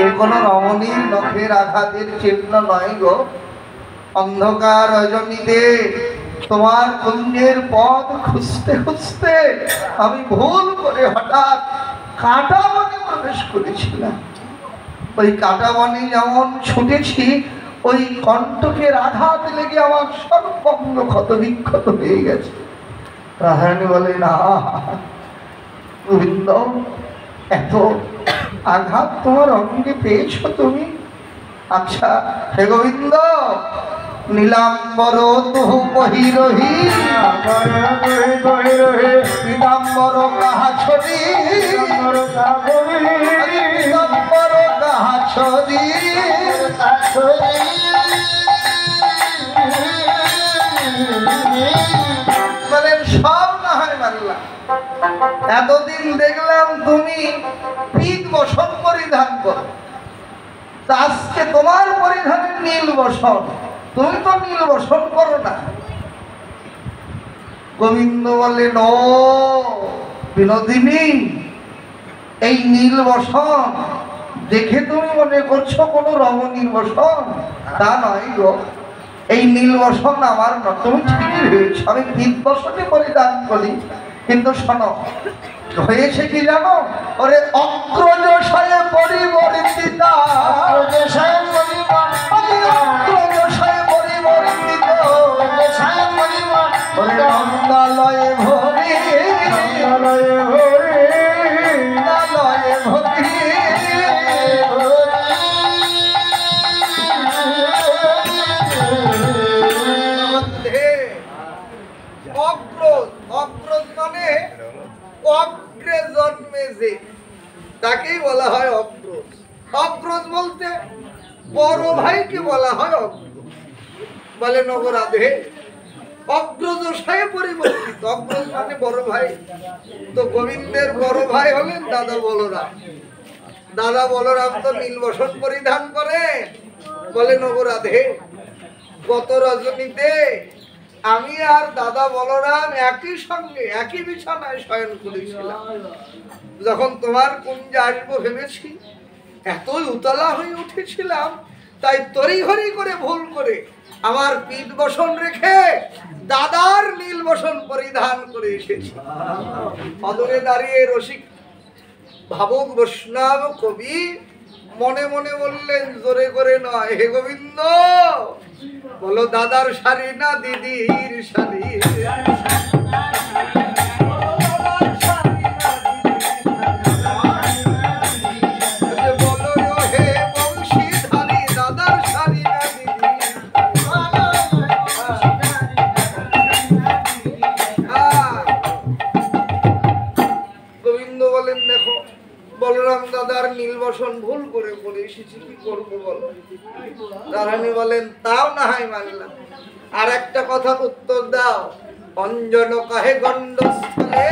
এ কোন রমণীর নখের আঘাতের চিহ্ন নয় গো। অন্ধকার রজনীতে তোমার কুঞ্জের পথ খুঁজতে খুঁজতে আমি ভুল করে হঠাৎ কাঁটা বনে প্রবেশ করেছিলাম। ওই কাঁটা বনে যেমন ছুটেছি, ওই কণ্টকের আঘাত লেগে আমার সর্বঙ্গ ক্ষত বিক্ষত হয়ে গেছে। রাধারানী বলে, না গোবিন্দ, এত আঘাত তোমার অঙ্গে পেয়েছো তুমি? আচ্ছা হে গোবিন্দ, নীলাম্বর তুহু বহিরহি, পীতাম্বর কাহা ছড়ি, পীতাম্বর কাহা ছড়ি। বলেন, সব না হয় মানলাম, এতদিন দেখলাম তুমি পীত বসন পরিধান করো, আজকে তোমার পরিধানের নীল বসন, তুমি তো নীল বসন করো না। গোবিন্দ বলেন, ও বিনোদিনী, এই নীল বসন দেখে তুমি মনে করছো কোন রমণীর বসন, তা নয় গো। এই নীল বসন আমার না, তুমি ঠিকই ভেবেছো আমি পীত বসনে পরিধান করি, কিন্তু শোনো হয়েছে কি জানো? ওরে অগ্রজশয়ে পরিবর্তিতা, অগ্রজশয়ে পরিবর্তিত, ওরে নন্দালয়ে ভরি, নন্দালয়ে ভরি, নন্দালয়ে ভরি। অগ্রজ, অগ্রজ মানে অগ্রে জন্মে যে, তাকেই বলা হয় অগ্রজ। অগ্রজ বলতে বড় ভাইকে বলা হয় অগ্রজ। বলে নগরাধে অগ্রজ সাহে পরিবর্তিত, অগ্রজ মানে বড় ভাই। তো গোবিন্দের বড় ভাই হলেন দাদা বলরাম। দাদা বলরাম তো নীল বসন পরিধান করে। বলে নগরাধে গত রজনীতে আমি আর দাদা বলরাম একই সঙ্গে একই বিছানায় শয়ন করেছিলাম। যখন তোমার কুঞ্জে আসবো ভেবেছি, এতই উতলা হয়ে উঠেছিলাম, তাই তড়িঘড়ি করে ভুল করে আমার পীত বসন রেখে দাদার নীল বসন পরিধান করে এসেছি। অদূরে দাঁড়িয়ে রসিক ভাবক বৈষ্ণব কবি মনে মনে বললেন, জোরে করে নয়, হে গোবিন্দ, বলো দাদার শাড়ি না দিদির শাড়ি? বলো হে বংশীধারী, দাদার শাড়ি না দিদি? গোবিন্দ বলেন, দেখো বলরাম দাদার নীল বসন ভুল করে পড়ে এসেছি, কি করবো বলো? রাধারানী বলেন, তাও না হয় মানলাম, আর একটা কথার উত্তর দাও। অঞ্জন কাহে গণ্ডস্থলে,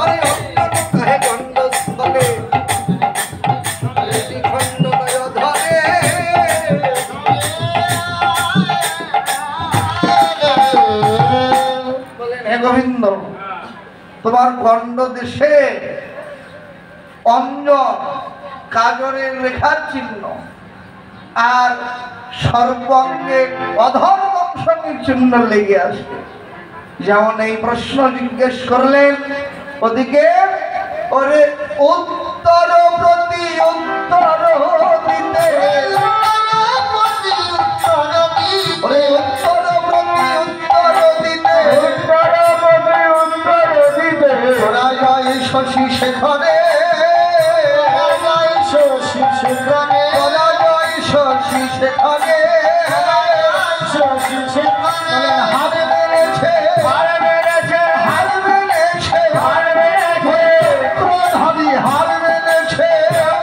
অঞ্জন কাহে গণ্ডস্থলে, খণ্ড নয় ধরে, গোবিন্দ, তোমার গণ্ড দেশে অঞ্জন কাজরের রেখার চিহ্ন আর সর্বাঙ্গে অধর দংশনের চিহ্ন লেগে আসে। যেমন এই প্রশ্ন জিজ্ঞেস করলেন, ওদিকে ওরে উত্তর প্রতি উত্তর দিতে, ওরে উত্তর প্রতি উত্তর দিতে, ওরা যায় শশী শেখরে, ওরা যায় শশী শেখরে, হার মেরেছে, হার মেরেছে, হার মেরেছে, হার মেরেছে, ক্রোধাবি হার মেরেছে,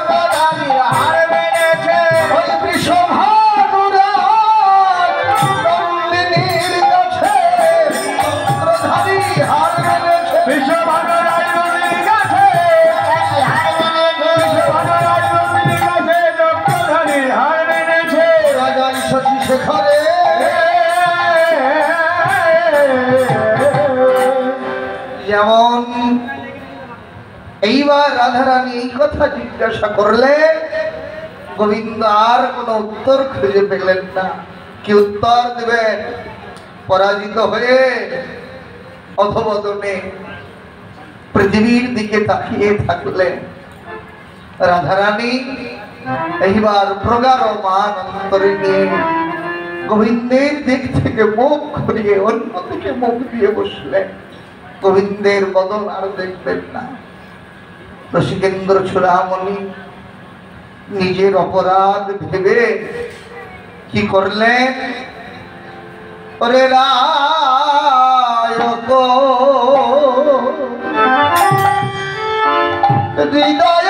ক্রোধাবি হার মেরেছে, ওই বৃষভানুরাজ নন্দিনীর কাছে ক্রোধাবি হার মেরেছে, বৃষভানুরাজ নন্দিনীর কাছে হার মেরেছে, বৃষভানুরাজ নন্দিনীর কাছে ক্রোধাবি হার মেরেছে, রাজা শশী শেখরে। যেমন এইবার রাধারানী এই কথা জিজ্ঞাসা করলে, গোবিন্দ আর কোনো উত্তর খুঁজে পেলেন না। কি উত্তর দেবেন? পরাজিত হয়ে অধবদনে পৃথিবীর দিকে তাকিয়ে থাকলেন। রাধারানী এইবার প্রগাঢ় মান অন্তরে নিয়ে গোবিন্দের দিক থেকে মুখ ঘুরিয়ে অন্য দিকে মুখ দিয়ে বসলেন। গোবিন্দের বদল আর দেখবেন না। রসিকেন্দ্র চূড়ামণি নিজের অপরাধ ভেবে কি করলেন? ওরে রায় হৃদয়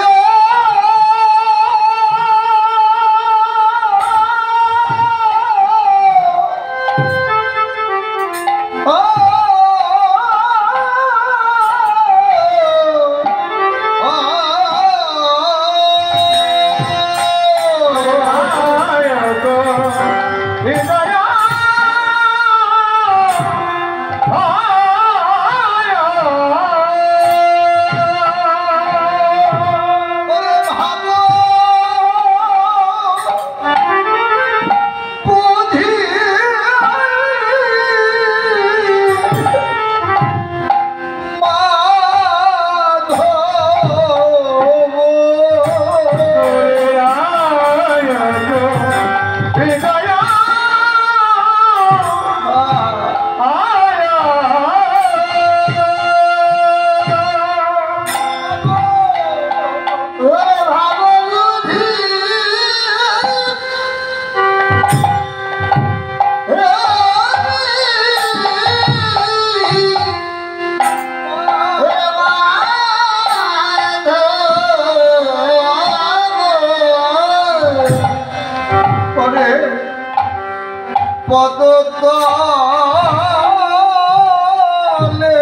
পদতলে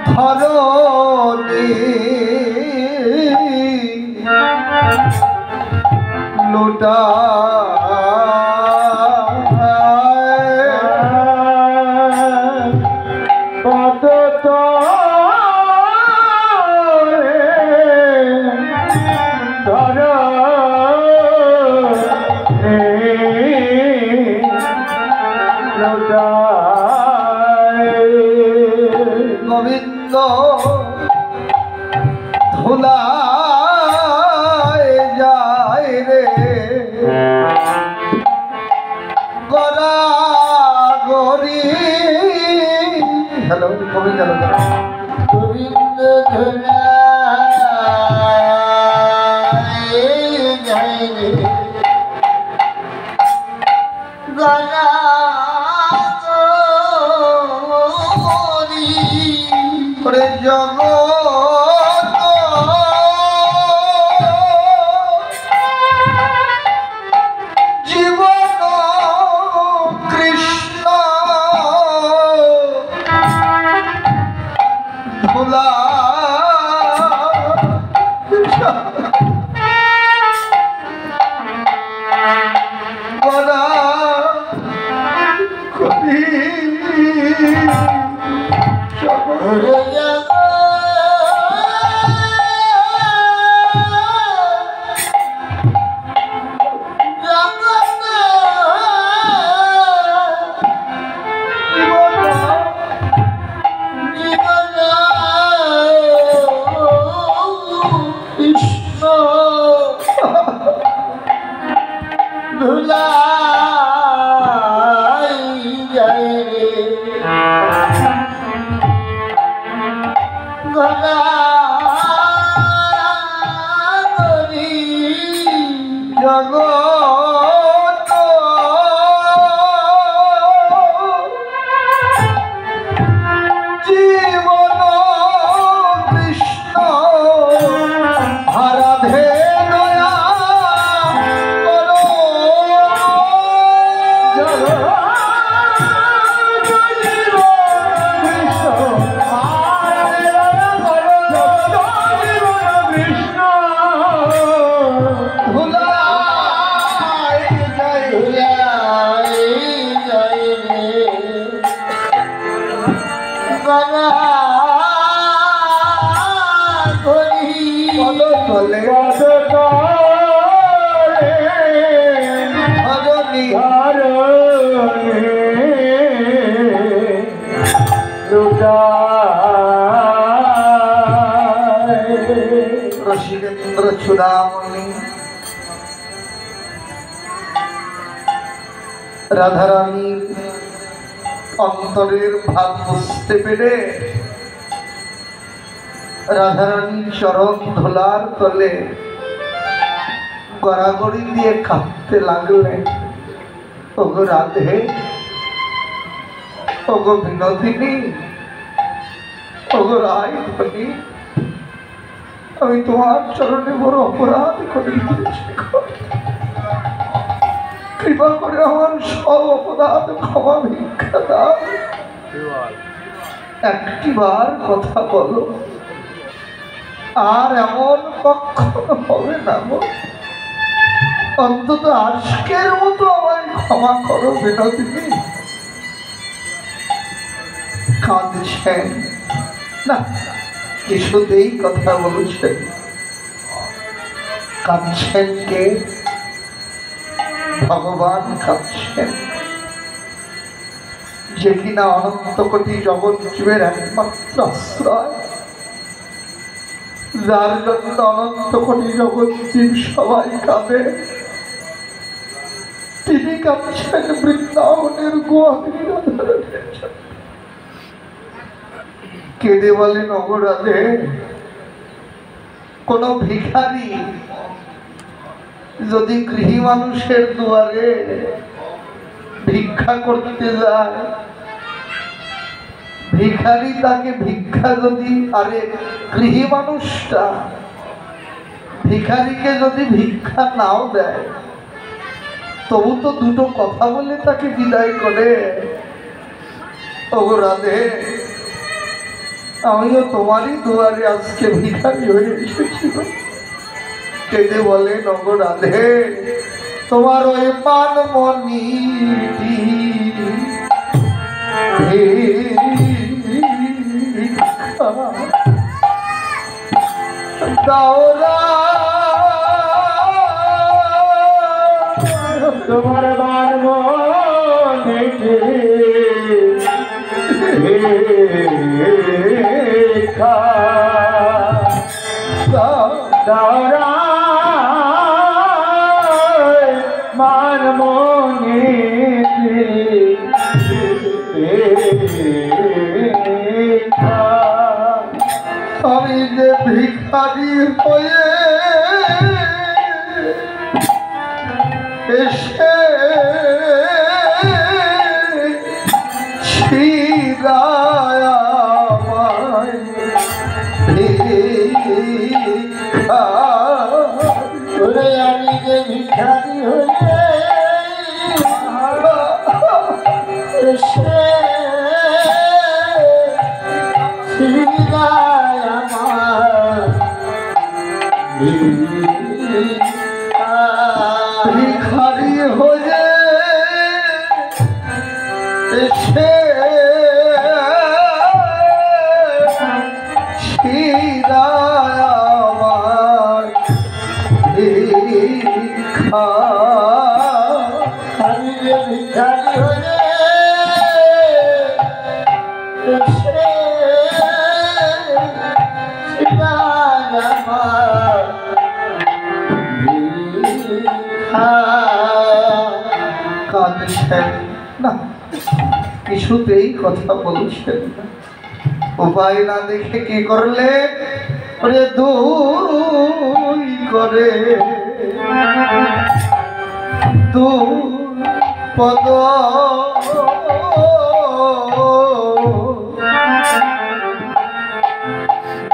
ধরণী লোটা গোবিন্দ ধুলায় যায় রে গড়া গড়ি। হ্যালো কবি গেল। গোবিন্দ ধুলায় যায় রে গড়া জগত জীবন কৃষ্ণ ধুলা রসিকেন্দ্র চূড়ামণি রাধারানীর অন্তরের ভাব বুঝতে পেরে রাধারানীর চরণ ধুলার তলে গড়াগড়ি দিয়ে কাঁদতে লাগলেন। ওগো রাধে, ওগো বিনোদিনী, ওগো রায় ধ্বনি, আমি তোমার চরণে বড় অপরাধ করে দিয়েছি। কৃপা করে আমার সব অপরাধ ক্ষমা ভিক্ষা দাও। একটিবার কথা বলো, আর এমন কখনো হবে না গো। অন্তত আজকের মতো আমায় ক্ষমা করো বিনোদিনী। কাঁদছেন না, কিছুতেই কথা বলছেন। কাঁদছেন কে? ভগবান কাঁদছেন, যে কিনা অনন্ত কোটি জগৎ জীবের একমাত্র আশ্রয়, যার জন্য অনন্ত কোটি জগৎ জীব সবাই কাঁদে। তিনি কাঁদছেন বৃন্দাবনের গোয়াধীনের। কেঁদে বলেন, ওগো রাধে, কোন ভিখারি যদি গৃহী মানুষের দুয়ারে ভিক্ষা করতে যায়, ভিখারি তাকে ভিক্ষা যদি, আরে গৃহী মানুষটা ভিখারিকে যদি ভিক্ষা নাও দেয়, তবু তো দুটো কথা বলে তাকে বিদায় করে। ওগো রাধে, আমিও তোমারই দুয়ারে আজকে ভিখারি হয়ে এসেছিল। কেঁদে বলে, ওগো রাধে, তোমার ওই মানমণিটি দাওরা, তোমার মানমণিটি দাওরা, মানমণিটি আমি যে ভিখারি হয়ে এসে ছিরায় আমায় ভিক্ষা, আমি যে ভিখারি হয়ে এসে ছিরায় আমায় ভিখারি হয়ে এসে ছিরায় আমায় ভিক্ষা, আমি যে ভিখারি হয়ে এসে ছিরায় আমায় কাঁদছেন না, কিছুতেই কথা বলছেন না। উপায় না দেখে কি করলে, ওরে দুই করে দুই পদ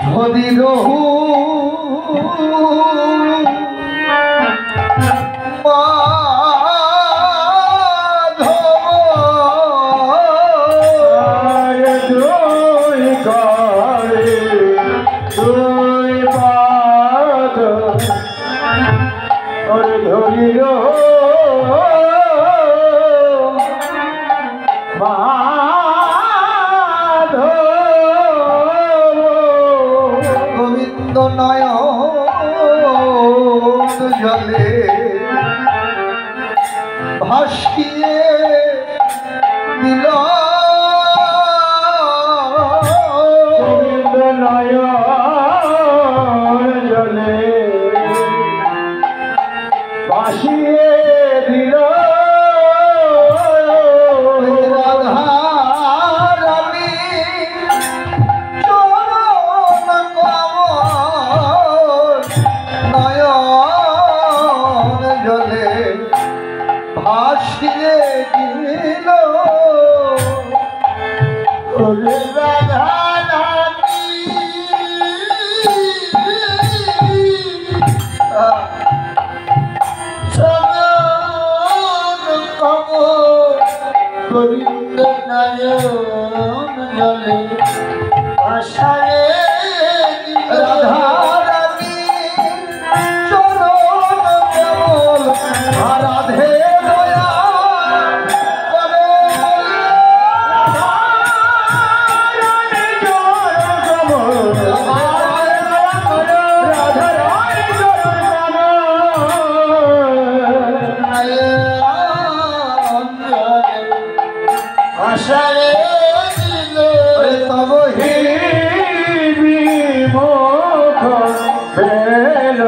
ধরি রহু মাধব গোবিন্দ নয়ন জলে ভাসিয়ে দিল গোবিন্দ নয়ন জলে ভাসিয়ে দিল রাধা রানী চরণ কমল নয়ন জলে ভাসিয়ে দিল ওরে রাধা রানী চরণ কমল গোবিন্দ নয়ন জলে ভাসায়ে দিল। রাধা রানী চরণ কমল রাধে দয়া করে ভাসায়ে দিল। তব হে বিমুখ বেল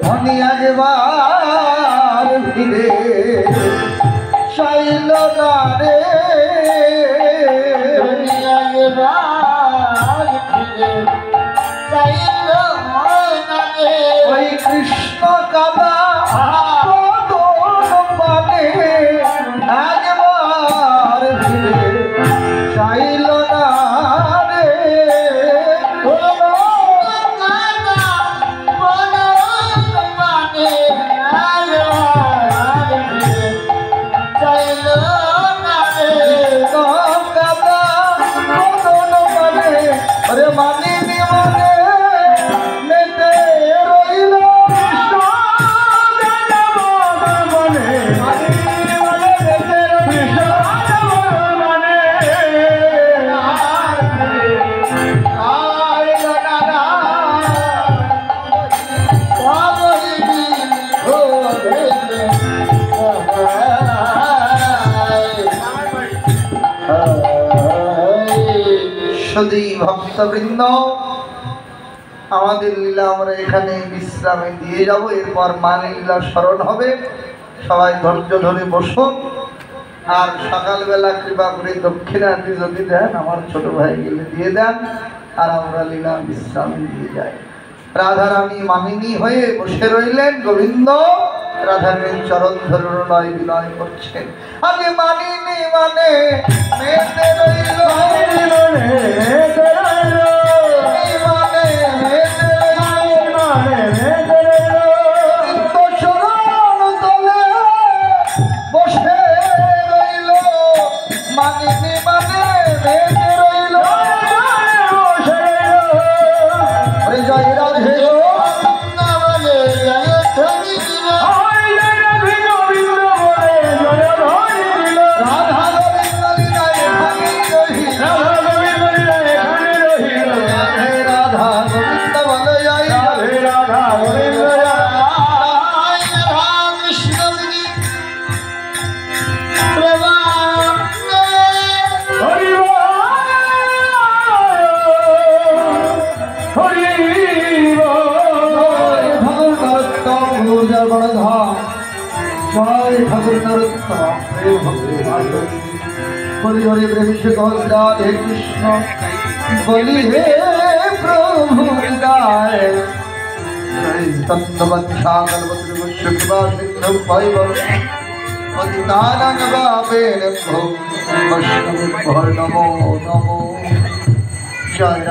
ধনী একবার ফিরে চাইল না রে দুনিয়ায় রাগ ফিরে চাইল না রে। ওই কৃষ্ণ কাদা পানে একবার ফিরে চাইল না রে কাদা পানে আরে মানিনি মানে মেতে রইল সদী ভক্তবৃন্দ আমাদের লীলা আমরা এখানে বিশ্রামে দিয়ে যাব, এরপর মানে লীলা স্মরণ হবে। সবাই ধৈর্য ধরে বসুন। আর সকালবেলা কৃপা করে দক্ষিণাদি যদি দেন আমার ছোট ভাই গেলে দিয়ে দেন, আর আমরা লীলা বিশ্রামে দিয়ে যাই। রাধারানী মানিনী হয়ে বসে রইলেন। গোবিন্দ রাধারানীর চরণ ধরে নয় বিনয় করছেন। আগে মানিনী মানে মেতে রইল চরণ তলে বসে রইল মানিনী মানে মেতে রইল জয় রাধে রাধা গোবিন্দ লীলায় ভাগী রহি রাধে রাধা গোবিন্দ বলে জয় জয় ঠাকুর নরোত্তম প্রেম ভক্তি বলি হরে প্রেম সে রাধে কৃষ্ণ বলি হে প্রভু হৃদয় নমো নমো জয়